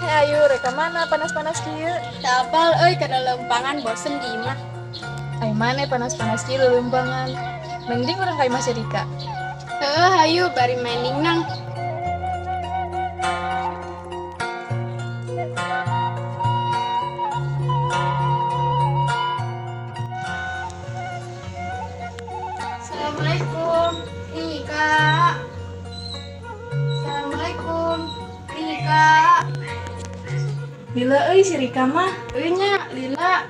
Ayu, reka mana panas-panas kieu? Tabal euy kada lempangan bosen di imah. Ai mana panas-panas kieu leuleumbangan. Mending urang ka imah si Rika. Heuh hayu bari main ningnang. Assalamualaikum. Ih, Kak. Assalamualaikum. Ih, Kak. Lila euy si Rika mah. Euy nya, Lila.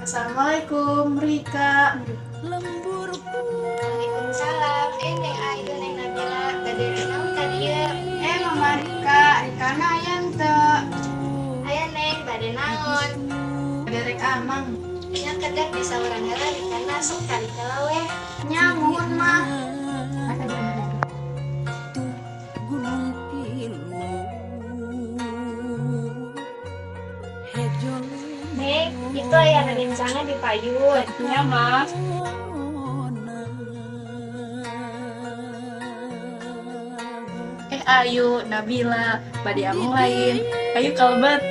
Assalamualaikum Rika. Waalaikumsalam. Neng Ayu, Neng Nabila. Gadeureun naon ka dieu? Mama Rika, Rikana aya teu? Aya Neng, bade naon? Ada rek amang. Nya kedek bisa urang heula Rikana sok kali kalawe. Nya muhun mah. Neng, itu aya rencana di payun. Ya mas. Ayu, Nabila, bade amang lain. Ayu kalbet.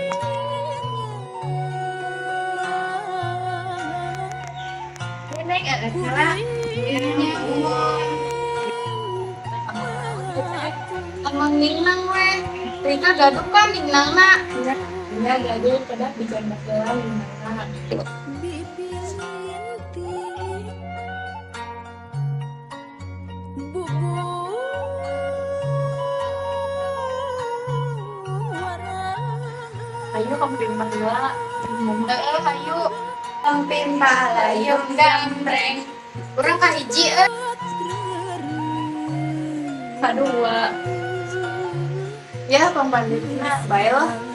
Neng heula. Nya muhun. Amang ningnang we. Rika gaduh kan ningnangna. Ya gaduh pada bercanda gelang gimana? Ayo kamping mahula. Hayu. Tampin palayung gambreng. Urang kahiji euy. Kadua. Ya pembandingnya bae lah.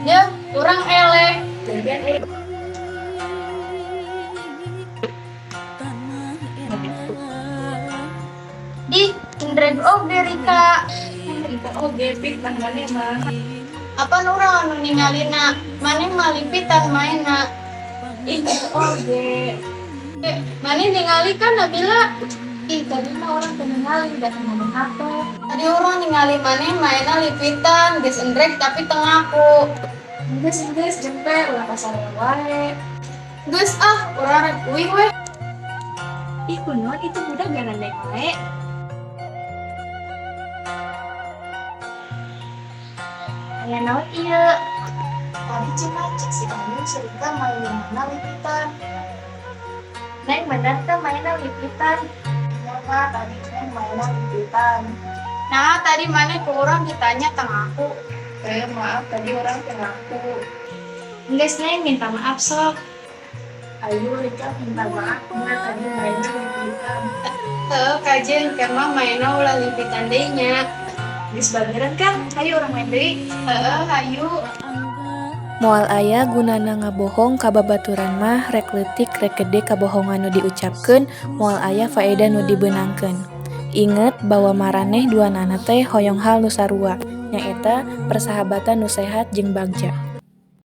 Ya, urang elek. Di Indred oge Rika. Kita oge pik tanggane mah. Apa urang anu ningalina? Maneh malipitan mainna. Ih oge. Maneh ningali kan Nabila? Ih tadi mah orang keningali dan ngomong apa? Tadi orang ningali maneh mainna lipitan, geus endrek tapi tengaku. Geus jempe ulah pasar wae. Geus urang rek uing we. Ih kunaon itu budak garanek wae. Aya naon ieu? Tadi cuma cek si Ayu cerita mainna lipitan. Neng bener teh mainna lipitan. Mama tadi Neng mainan lipitan. Nah tadi mana ke orang ditanya tengaku. Maaf tadi orang pengaku. Geus Neng minta maaf sok. Ayu Rika minta maaf karena tadi mainnya lipitan. Kajian karena mainan ulah lipitan deui nya. Geus bageran kan? Ayo orang main deui. Hayu. Moal aya gunana ngabohong ka babaturan mah rek leutik rek gede kabohongan nu diucapkeun moal aya faedah nu dibeunangkeun. Inget bahwa maraneh duanana teh hoyong hal nu sarua nyaeta persahabatan nu sehat jeung bagja.